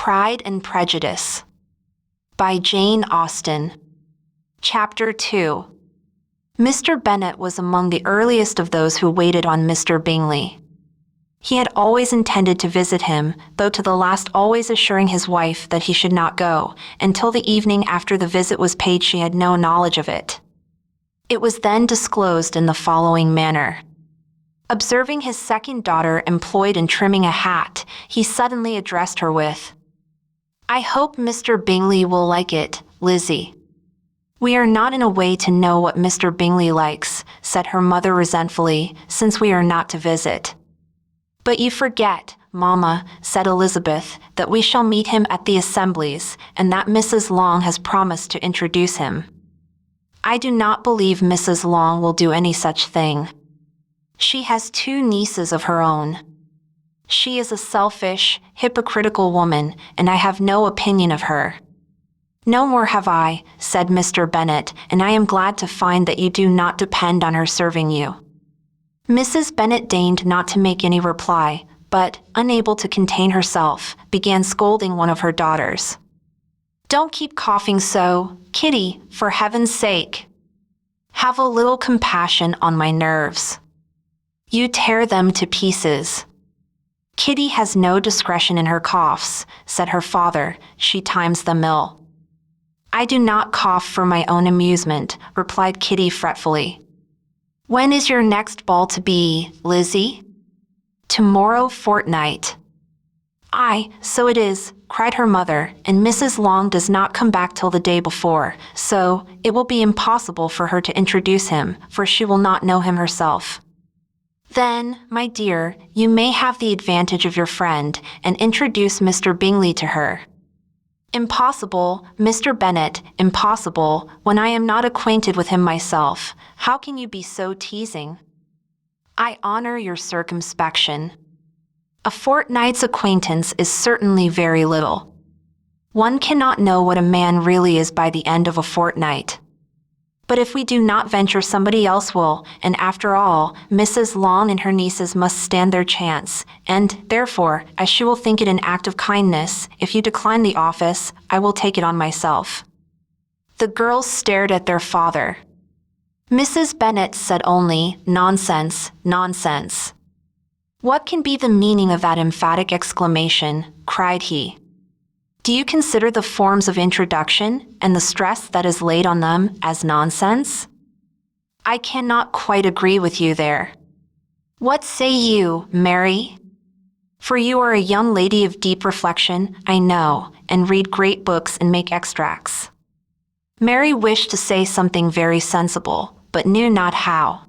Pride and Prejudice by Jane Austen. Chapter 2. Mr. Bennet was among the earliest of those who waited on Mr. Bingley. He had always intended to visit him, though to the last always assuring his wife that he should not go, until the evening after the visit was paid she had no knowledge of it. It was then disclosed in the following manner. Observing his second daughter employed in trimming a hat, he suddenly addressed her with, "I hope Mr. Bingley will like it, Lizzie." "We are not in a way to know what Mr. Bingley likes," said her mother resentfully, "since we are not to visit." "But you forget, Mamma," said Elizabeth, "that we shall meet him at the assemblies, and that Mrs. Long has promised to introduce him." "I do not believe Mrs. Long will do any such thing. She has 2 nieces of her own. She is a selfish, hypocritical woman, and I have no opinion of her." "No more have I," said Mr. Bennet, "and I am glad to find that you do not depend on her serving you." Mrs. Bennet deigned not to make any reply, but, unable to contain herself, began scolding one of her daughters. "Don't keep coughing so, Kitty, for heaven's sake. Have a little compassion on my nerves. You tear them to pieces." "Kitty has no discretion in her coughs," said her father. "She times them ill." "I do not cough for my own amusement," replied Kitty fretfully. "When is your next ball to be, Lizzie?" "Tomorrow fortnight." "Aye, so it is," cried her mother, "and Mrs. Long does not come back till the day before, so it will be impossible for her to introduce him, for she will not know him herself." "Then, my dear, you may have the advantage of your friend, and introduce Mr. Bingley to her." "Impossible, Mr. Bennet, impossible, when I am not acquainted with him myself. How can you be so teasing?" "I honor your circumspection. A fortnight's acquaintance is certainly very little. One cannot know what a man really is by the end of a fortnight. But if we do not venture, somebody else will, and after all, Mrs. Long and her nieces must stand their chance, and, therefore, as she will think it an act of kindness, if you decline the office, I will take it on myself." The girls stared at their father. Mrs. Bennet said only, "Nonsense, nonsense." "What can be the meaning of that emphatic exclamation?" cried he. "Do you consider the forms of introduction, and the stress that is laid on them, as nonsense?" "I cannot quite agree with you there. What say you, Mary? For you are a young lady of deep reflection, I know, and read great books and make extracts." Mary wished to say something very sensible, but knew not how.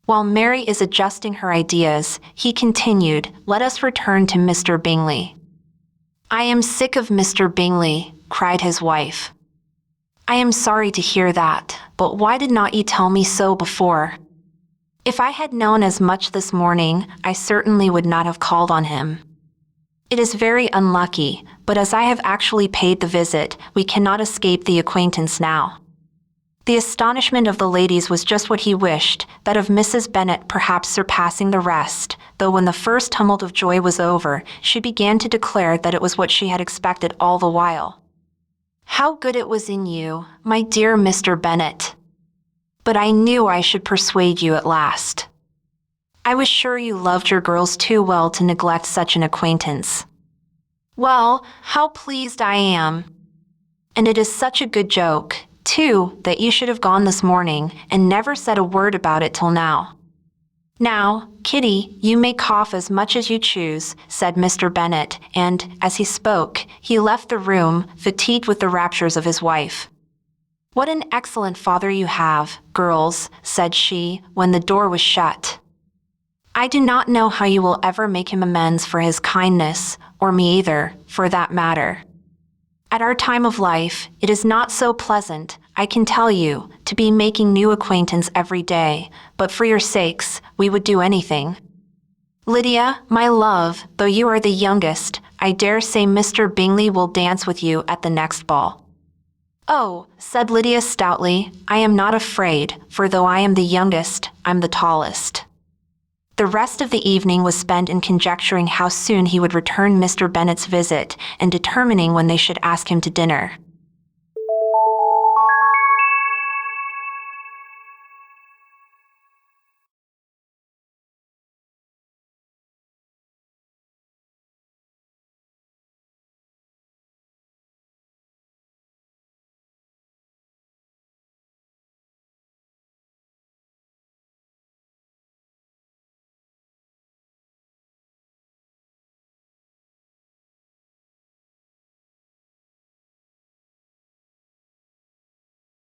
While Mary is adjusting her ideas, he continued, "Let us return to Mr. Bingley." "I am sick of Mr. Bingley," cried his wife. "I am sorry to hear that, but why did not you tell me so before? If I had known as much this morning, I certainly would not have called on him. It is very unlucky, but as I have actually paid the visit, we cannot escape the acquaintance now." The astonishment of the ladies was just what he wished, that of Mrs. Bennet perhaps surpassing the rest, though when the first tumult of joy was over, she began to declare that it was what she had expected all the while. "How good it was in you, my dear Mr. Bennet! But I knew I should persuade you at last. I was sure you loved your girls too well to neglect such an acquaintance. Well, how pleased I am! And it is such a good joke, too, that you should have gone this morning, and never said a word about it till now." "Now, Kitty, you may cough as much as you choose," said Mr. Bennet, and, as he spoke, he left the room, fatigued with the raptures of his wife. "What an excellent father you have, girls," said she, when the door was shut. "I do not know how you will ever make him amends for his kindness, or me either, for that matter. At our time of life, it is not so pleasant, I can tell you, to be making new acquaintance every day, but for your sakes, we would do anything. Lydia, my love, though you are the youngest, I dare say Mr. Bingley will dance with you at the next ball." "Oh," said Lydia stoutly, "I am not afraid, for though I am the youngest, I'm the tallest." The rest of the evening was spent in conjecturing how soon he would return Mr. Bennet's visit and determining when they should ask him to dinner.